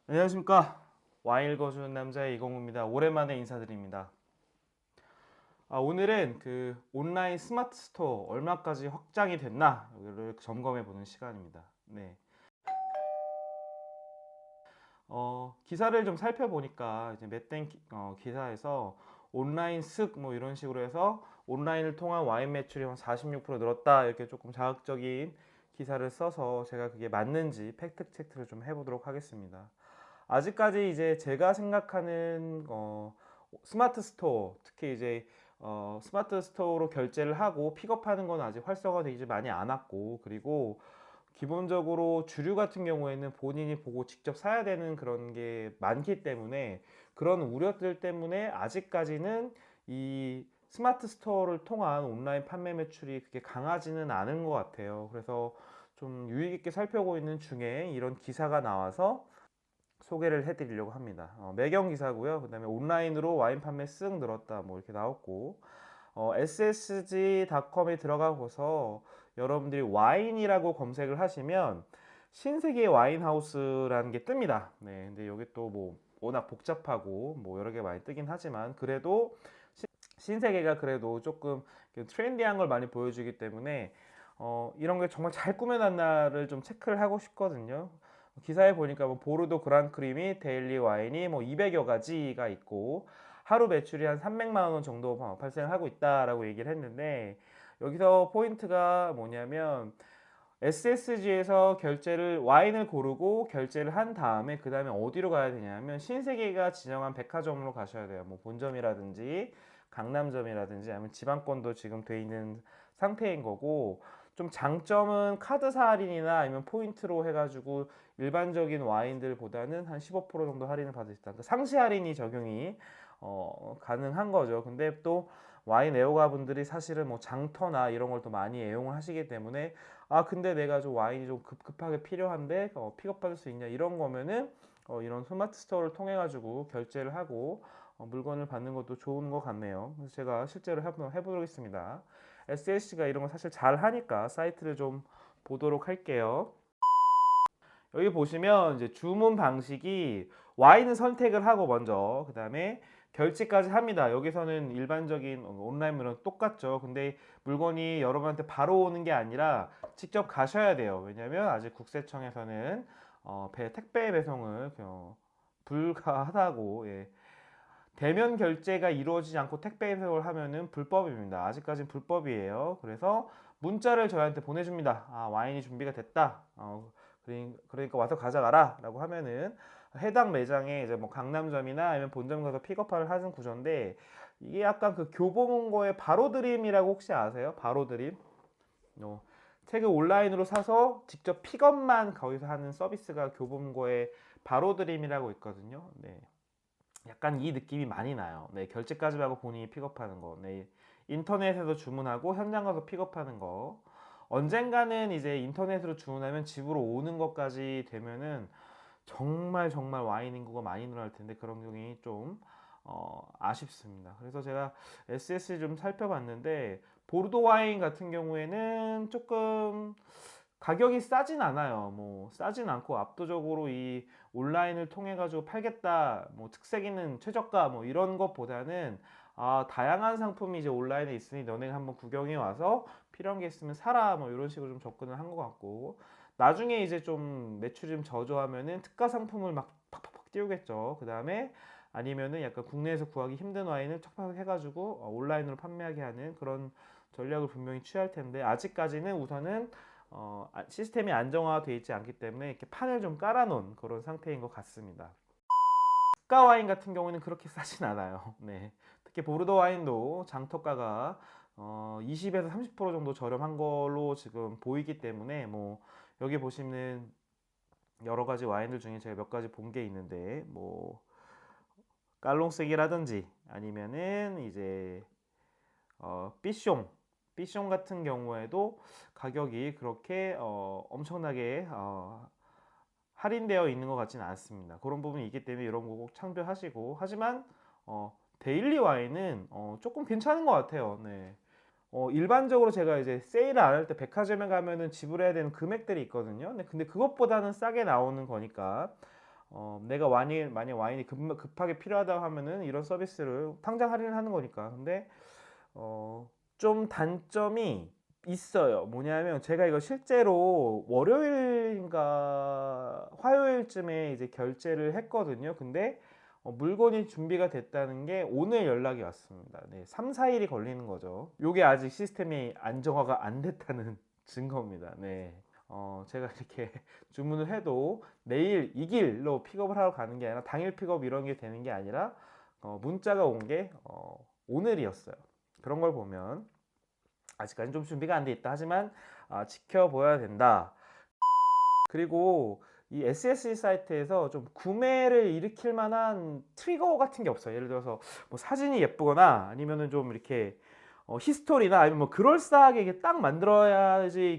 안녕하십니까. 와인 읽어주는 남자의 이공우입니다. 오랜만에 인사드립니다. 오늘은 그 온라인 스마트 스토어 얼마까지 확장이 됐나를 점검해 보는 시간입니다. 네. 기사를 좀 살펴보니까 이제 몇된 기사에서 온라인 슥 뭐 이런 식으로 해서 온라인을 통한 와인 매출이 한 46% 늘었다 이렇게 조금 자극적인 기사를 써서 제가 그게 맞는지 팩트 체크를 좀 해보도록 하겠습니다. 아직까지 이제 제가 생각하는 스마트 스토어, 특히 이제 스마트 스토어로 결제를 하고 픽업하는 건 아직 활성화되지 많이 않았고, 그리고 기본적으로 주류 같은 경우에는 본인이 보고 직접 사야 되는 그런 게 많기 때문에 그런 우려들 때문에 아직까지는 이 스마트 스토어를 통한 온라인 판매 매출이 그렇게 강하지는 않은 것 같아요. 그래서 좀 유의 깊게 살펴보고 있는 중에 이런 기사가 나와서 소개를 해드리려고 합니다. 매경 기사고요. 그다음에 온라인으로 와인 판매 쓱 늘었다 뭐 이렇게 나왔고 ssg.com에 들어가고서 여러분들이 와인이라고 검색을 하시면 신세계 와인하우스라는 게 뜹니다. 네, 근데 여기 또 뭐 워낙 복잡하고 뭐 여러 개 많이 뜨긴 하지만 그래도 신세계가 그래도 조금 트렌디한 걸 많이 보여주기 때문에 이런 게 정말 잘 꾸며놨나를 좀 체크를 하고 싶거든요. 기사에 보니까 뭐 보르도 그랑크림이 데일리 와인이 뭐 200여 가지가 있고 하루 매출이 한 300만 원 정도 발생하고 있다라고 얘기를 했는데 여기서 포인트가 뭐냐면 SSG에서 결제를 와인을 고르고 결제를 한 다음에 그 다음에 어디로 가야 되냐면 신세계가 지정한 백화점으로 가셔야 돼요. 뭐 본점이라든지 강남점이라든지 아니면 지방권도 지금 돼 있는 상태인 거고 좀 장점은 카드사 할인이나 아니면 포인트로 해가지고 일반적인 와인들보다는 한 15% 정도 할인을 받을 수 있다. 그러니까 상시 할인이 적용이 가능한 거죠. 근데 또 와인 애호가 분들이 사실은 뭐 장터나 이런 걸 또 많이 애용을 하시기 때문에 근데 내가 좀 와인이 좀 급하게 필요한데 픽업받을 수 있냐 이런 거면은 이런 스마트 스토어를 통해 가지고 결제를 하고 물건을 받는 것도 좋은 것 같네요. 그래서 제가 실제로 한번 해보겠습니다. SSC가 이런 거 사실 잘 하니까 사이트를 좀 보도록 할게요. 여기 보시면 이제 주문 방식이 와인을 선택을 하고 먼저 그 다음에 결제까지 합니다. 여기서는 일반적인 온라인 물건 똑같죠. 근데 물건이 여러분한테 바로 오는 게 아니라 직접 가셔야 돼요. 왜냐면 아직 국세청에서는 택배 배송을 불가하다고 대면 결제가 이루어지지 않고 택배 배송을 하면은 불법입니다. 아직까지는 불법이에요. 그래서 문자를 저희한테 보내줍니다. 와인이 준비가 됐다. 그러니까 와서 가져가라 라고 하면은 해당 매장에 이제 뭐 강남점이나 아니면 본점 가서 픽업을 하는 구조인데 이게 약간 그 교보문고의 바로드림이라고 혹시 아세요? 바로드림? 책을 온라인으로 사서 직접 픽업만 거기서 하는 서비스가 교보문고의 바로드림이라고 있거든요. 네. 약간 이 느낌이 많이 나요. 네, 결제까지 하고 본인이 픽업하는 거. 네, 인터넷에서 주문하고 현장 가서 픽업하는 거. 언젠가는 이제 인터넷으로 주문하면 집으로 오는 것까지 되면은 정말 정말 와인 인구가 많이 늘어날 텐데 그런 경우이 좀 아쉽습니다. 그래서 제가 SS 좀 살펴봤는데 보르도 와인 같은 경우에는 조금 가격이 싸진 않아요. 뭐 싸진 않고 압도적으로 이 온라인을 통해 가지고 팔겠다, 뭐 특색 있는 최저가 뭐 이런 것보다는 다양한 상품이 이제 온라인에 있으니 너네 한번 구경해 와서 필요한 게 있으면 사라 뭐 이런 식으로 좀 접근을 한 것 같고 나중에 이제 좀 매출이 좀 저조하면은 특가 상품을 막 팍팍팍 띄우겠죠. 그 다음에 아니면은 약간 국내에서 구하기 힘든 와인을 척팍 해가지고 온라인으로 판매하게 하는 그런 전략을 분명히 취할 텐데 아직까지는 우선은 시스템이 안정화되어 있지 않기 때문에 이렇게 판을 좀 깔아놓은 그런 상태인 것 같습니다. 특가 와인 같은 경우는 그렇게 싸진 않아요. 네. 특히 보르도 와인도 장터가가 20에서 30% 정도 저렴한 걸로 지금 보이기 때문에 뭐 여기 보시는 여러 가지 와인들 중에 제가 몇 가지 본 게 있는데 뭐 깔롱색이라든지 아니면은 이제 삐숑 삐숑 같은 경우에도 가격이 그렇게 엄청나게 할인되어 있는 것 같지는 않습니다. 그런 부분이 있기 때문에 이런 거 꼭 참조하시고 하지만 데일리 와인은 조금 괜찮은 것 같아요. 네. 일반적으로 제가 이제 세일을 안 할 때 백화점에 가면은 지불해야 되는 금액들이 있거든요. 근데 그것보다는 싸게 나오는 거니까 내가 만약 와인이 급하게 필요하다고 하면은 이런 서비스를 당장 할인을 하는 거니까. 근데 좀 단점이 있어요. 뭐냐면 제가 이거 실제로 월요일인가 화요일쯤에 이제 결제를 했거든요. 근데 물건이 준비가 됐다는 게 오늘 연락이 왔습니다. 네, 3, 4일이 걸리는 거죠. 요게 아직 시스템이 안정화가 안 됐다는 증거입니다. 네. 제가 이렇게 주문을 해도 내일 이 길로 픽업을 하러 가는 게 아니라 당일 픽업 이런 게 되는 게 아니라 문자가 온 게 오늘이었어요. 그런 걸 보면 아직까지는 좀 준비가 안 돼 있다. 하지만 지켜봐야 된다. 그리고 이 SSE 사이트에서 좀 구매를 일으킬 만한 트리거 같은 게 없어요. 예를 들어서 뭐 사진이 예쁘거나 아니면은 좀 이렇게 히스토리나 아니면 뭐 그럴싸하게 이게 딱 만들어야지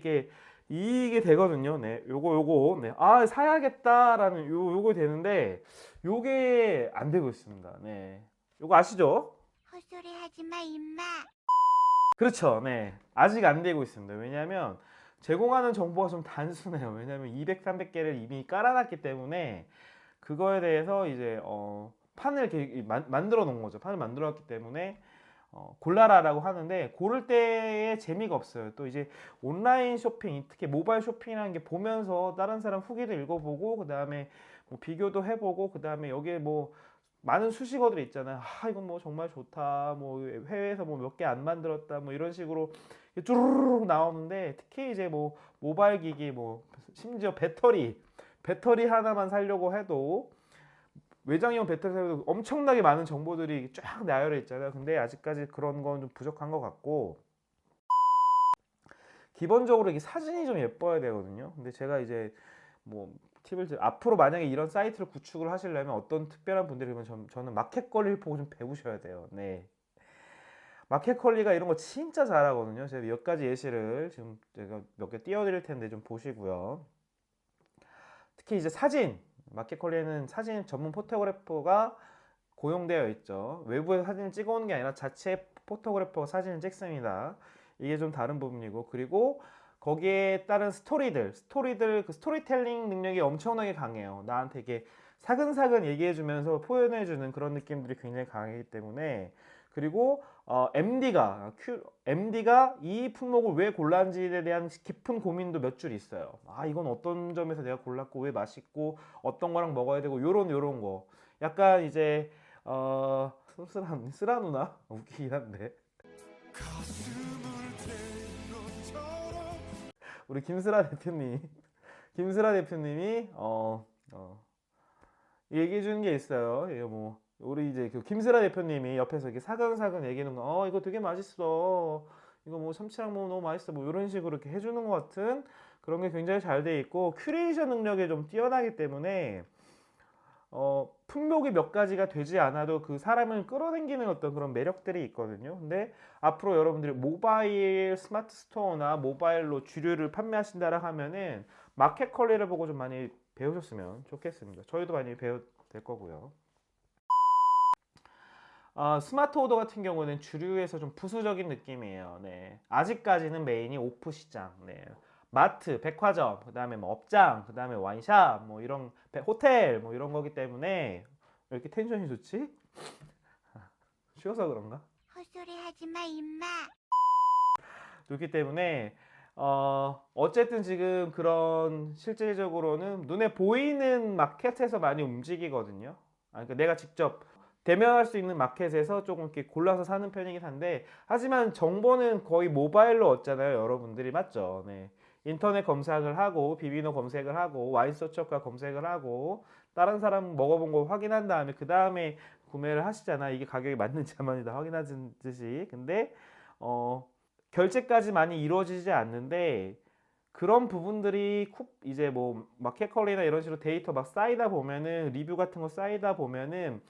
이게 되거든요. 네, 요거, 네, 사야겠다라는 요거 되는데 요게 안 되고 있습니다. 네, 요거 아시죠? 헛소리 하지 마, 임마. 그렇죠. 네, 아직 안 되고 있습니다. 왜냐하면 제공하는 정보가 좀 단순해요. 왜냐하면 200, 300개를 이미 깔아놨기 때문에 그거에 대해서 이제 판을 이렇게 만들어 놓은 거죠. 판을 만들어 놨기 때문에 골라라라고 하는데 고를 때에 재미가 없어요. 또 이제 온라인 쇼핑, 특히 모바일 쇼핑이라는 게 보면서 다른 사람 후기도 읽어보고 그 다음에 뭐 비교도 해보고 그 다음에 여기에 뭐 많은 수식어들이 있잖아요. 이건 뭐 정말 좋다. 뭐 해외에서 뭐 몇 개 안 만들었다. 뭐 이런 식으로 쭈르륵 나오는데 특히 이제 뭐 모바일 기기 뭐 심지어 배터리 하나만 사려고 해도 외장형 배터리 사려도 엄청나게 많은 정보들이 쫙 나열해 있잖아요. 근데 아직까지 그런 건 좀 부족한 것 같고 기본적으로 이게 사진이 좀 예뻐야 되거든요. 근데 제가 이제 뭐 팁을 앞으로 만약에 이런 사이트를 구축을 하시려면 어떤 특별한 분들이 그러면 저는 마켓컬리를 보고 좀 배우셔야 돼요. 네. 마켓컬리가 이런 거 진짜 잘하거든요. 제가 몇 가지 예시를 지금 제가 몇 개 띄워드릴 텐데 좀 보시고요. 특히 이제 사진, 마켓컬리에는 사진 전문 포토그래퍼가 고용되어 있죠. 외부에서 사진을 찍어오는 게 아니라 자체 포토그래퍼가 사진을 찍습니다. 이게 좀 다른 부분이고, 그리고 거기에 따른 스토리들 그 스토리텔링 능력이 엄청나게 강해요. 나한테 이게 사근사근 얘기해주면서 표현해주는 그런 느낌들이 굉장히 강하기 때문에. 그리고 MD가 이 품목을 왜 골랐는지에 대한 깊은 고민도 몇 줄 있어요. 이건 어떤 점에서 내가 골랐고 왜 맛있고 어떤 거랑 먹어야 되고 요런 거. 약간 이제 쓰라 누나 웃기긴 한데 우리 김슬아 대표님이 얘기해 주는 게 있어요. 이거 뭐 우리 이제 그 김슬아 대표님이 옆에서 이렇게 사근사근 얘기하는 거, 이거 되게 맛있어. 이거 뭐 참치랑 뭐 너무 맛있어. 뭐 이런 식으로 이렇게 해주는 것 같은 그런 게 굉장히 잘 돼 있고 큐레이션 능력이 좀 뛰어나기 때문에 품목이 몇 가지가 되지 않아도 그 사람을 끌어당기는 어떤 그런 매력들이 있거든요. 근데 앞으로 여러분들이 모바일 스마트 스토어나 모바일로 주류를 판매하신다라 하면은 마켓컬리를 보고 좀 많이 배우셨으면 좋겠습니다. 저희도 많이 배워야 될 거고요. 스마트 오더 같은 경우는 주류에서 좀 부수적인 느낌이에요. 네. 아직까지는 메인이 오프 시장, 네. 마트, 백화점, 그 다음에 뭐 업장, 그 다음에 와인샵, 뭐 이런 호텔, 뭐 이런 거기 때문에 왜 이렇게 텐션이 좋지? 쉬어서 그런가? 헛소리 하지 마, 임마. 좋기 때문에 어쨌든 지금 그런 실질적으로는 눈에 보이는 마켓에서 많이 움직이거든요. 그러니까 내가 직접 대면할 수 있는 마켓에서 조금 이렇게 골라서 사는 편이긴 한데, 하지만 정보는 거의 모바일로 얻잖아요, 여러분들이. 맞죠? 네. 인터넷 검색을 하고 비비노 검색을 하고 와인 서처과 검색을 하고 다른 사람 먹어본 거 확인한 다음에 그 다음에 구매를 하시잖아. 이게 가격이 맞는지 안 맞는지 다 확인하듯이. 근데 결제까지 많이 이루어지지 않는데 그런 부분들이 이제 뭐 마켓컬리나 이런 식으로 데이터 막 쌓이다 보면은, 리뷰 같은 거 쌓이다 보면은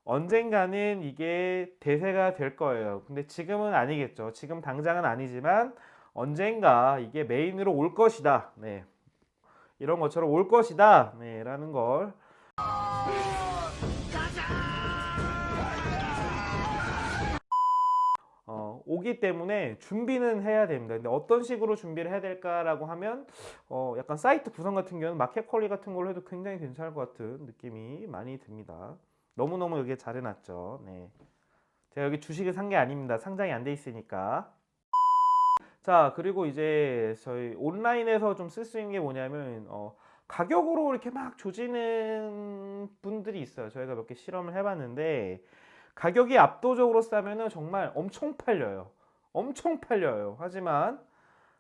언젠가는 이게 대세가 될 거예요. 근데 지금은 아니겠죠. 지금 당장은 아니지만 언젠가 이게 메인으로 올 것이다. 네. 이런 것처럼 올 것이다. 네. 라는 걸. 오기 때문에 준비는 해야 됩니다. 근데 어떤 식으로 준비를 해야 될까라고 하면 약간 사이트 구성 같은 경우는 마켓 컬리 같은 걸로 해도 굉장히 괜찮을 것 같은 느낌이 많이 듭니다. 너무너무 여기에 잘 해놨죠. 네. 제가 여기 주식을 산 게 아닙니다. 상장이 안 돼 있으니까. 자, 그리고 이제 저희 온라인에서 좀 쓸 수 있는 게 뭐냐면 가격으로 이렇게 막 조지는 분들이 있어요. 저희가 몇 개 실험을 해봤는데 가격이 압도적으로 싸면은 정말 엄청 팔려요. 엄청 팔려요. 하지만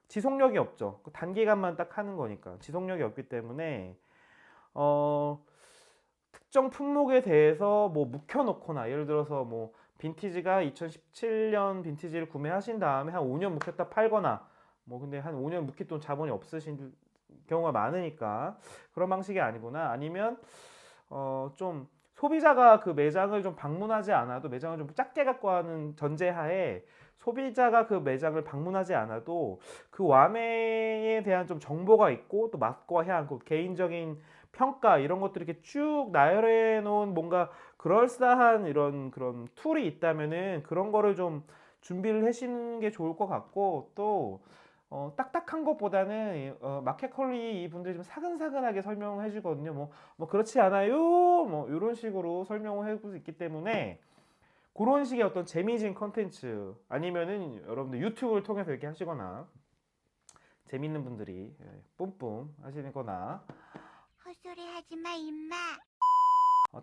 지속력이 없죠. 단기간만 딱 하는 거니까 지속력이 없기 때문에 특정 품목에 대해서 뭐 묵혀놓거나 예를 들어서 뭐 빈티지가 2017년 빈티지를 구매하신 다음에 한 5년 묵혔다 팔거나 뭐 근데 한 5년 묵힐 돈 자본이 없으신 경우가 많으니까 그런 방식이 아니구나. 아니면 좀 소비자가 그 매장을 좀 방문하지 않아도 매장을 좀 작게 갖고 하는 전제하에 소비자가 그 매장을 방문하지 않아도 그 와매에 대한 좀 정보가 있고 또 맛과 향, 그 개인적인 평가 이런 것들이 이렇게 쭉 나열해 놓은 뭔가 그럴싸한 이런 그런 툴이 있다면은 그런 거를 좀 준비를 하시는 게 좋을 것 같고 또 딱딱한 것보다는 마켓컬리 이분들이 좀 사근사근하게 설명을 해주거든요. 뭐 그렇지 않아요. 뭐 이런 식으로 설명을 해줄 수 있기 때문에 그런 식의 어떤 재미진 컨텐츠 아니면은 여러분들 유튜브를 통해서 이렇게 하시거나 재밌는 분들이 뿜뿜 하시거나 헛소리 하지 마, 임마.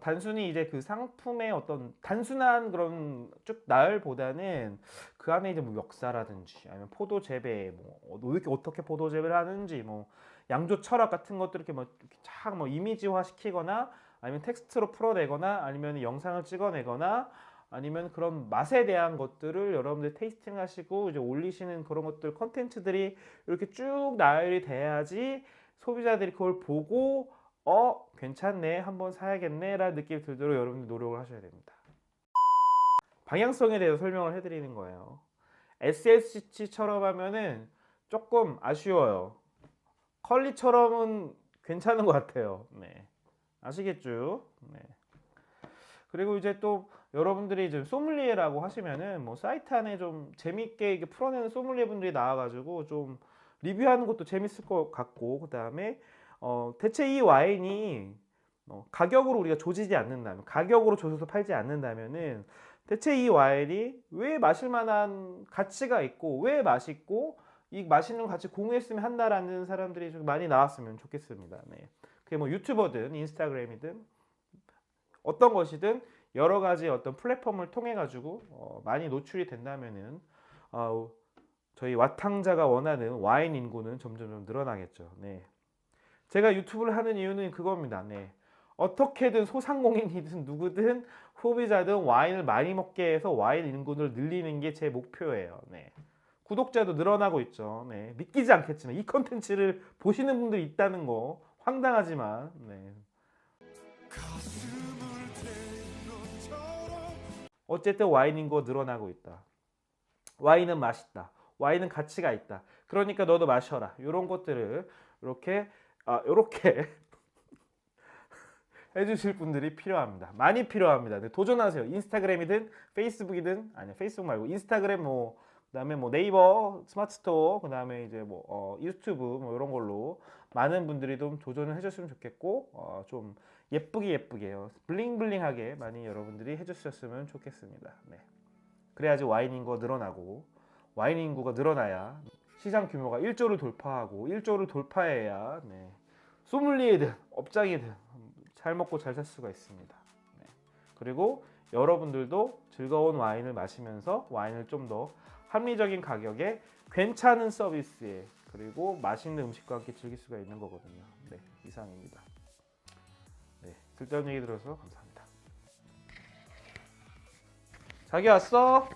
단순히 이제 그 상품의 어떤 단순한 그런 쭉 나열보다는 그 안에 이제 뭐 역사라든지 아니면 포도 재배 뭐 이렇게 어떻게 포도 재배를 하는지 뭐 양조 철학 같은 것들 이렇게 뭐 착뭐 이미지화 시키거나 아니면 텍스트로 풀어내거나 아니면 영상을 찍어내거나 아니면 그런 맛에 대한 것들을 여러분들 테이스팅 하시고 이제 올리시는 그런 것들 컨텐츠들이 이렇게 쭉 나열이 돼야지 소비자들이 그걸 보고 괜찮네 한번 사야겠네 라는 느낌이 들도록 여러분들 노력을 하셔야 됩니다. 방향성에 대해서 설명을 해드리는 거예요. SSC처럼 하면은 조금 아쉬워요. 컬리처럼은 괜찮은 것 같아요. 네. 아시겠죠? 네. 그리고 이제 또 여러분들이 이제 소믈리에라고 하시면은 뭐 사이트 안에 좀 재밌게 이렇게 풀어내는 소믈리에 분들이 나와가지고 좀 리뷰하는 것도 재밌을 것 같고 그 다음에 대체 이 와인이 가격으로 우리가 조지지 않는다면 가격으로 조져서 팔지 않는다면은 대체 이 와인이 왜 마실 만한 가치가 있고 왜 맛있고 이 맛있는 걸 같이 공유했으면 한다라는 사람들이 좀 많이 나왔으면 좋겠습니다. 네. 그게 뭐 유튜버든 인스타그램이든 어떤 것이든 여러 가지 어떤 플랫폼을 통해 가지고 많이 노출이 된다면은 저희 와탕자가 원하는 와인 인구는 점점 늘어나겠죠. 네. 제가 유튜브를 하는 이유는 그겁니다. 네. 어떻게든 소상공인이든 누구든 소비자든 와인을 많이 먹게 해서 와인 인구를 늘리는 게 제 목표예요. 네. 구독자도 늘어나고 있죠. 네. 믿기지 않겠지만 이 컨텐츠를 보시는 분들이 있다는 거 황당하지만 네. 어쨌든 와인 인구가 늘어나고 있다. 와인은 맛있다. 와인은 가치가 있다. 그러니까 너도 마셔라. 이런 것들을 이렇게 해주실 분들이 필요합니다. 많이 필요합니다. 네, 도전하세요. 인스타그램이든 페이스북이든 아니 페이스북 말고 인스타그램 뭐 그다음에 뭐 네이버 스마트 스토어 그다음에 이제 뭐 유튜브 뭐 이런 걸로 많은 분들이 좀 도전을 해줬으면 좋겠고 좀 예쁘게요. 블링블링하게 많이 여러분들이 해주셨으면 좋겠습니다. 네. 그래야지 와인 인구가 늘어나고 와인 인구가 늘어나야 시장 규모가 1조를 돌파하고 1조를 돌파해야 네. 소믈리에든 업장이든 잘 먹고 잘 살 수가 있습니다. 네. 그리고 여러분들도 즐거운 와인을 마시면서 와인을 좀 더 합리적인 가격에 괜찮은 서비스에 그리고 맛있는 음식과 함께 즐길 수가 있는 거거든요. 네, 이상입니다. 네, 쓸데없는 얘기 들어서 감사합니다. 자기 왔어?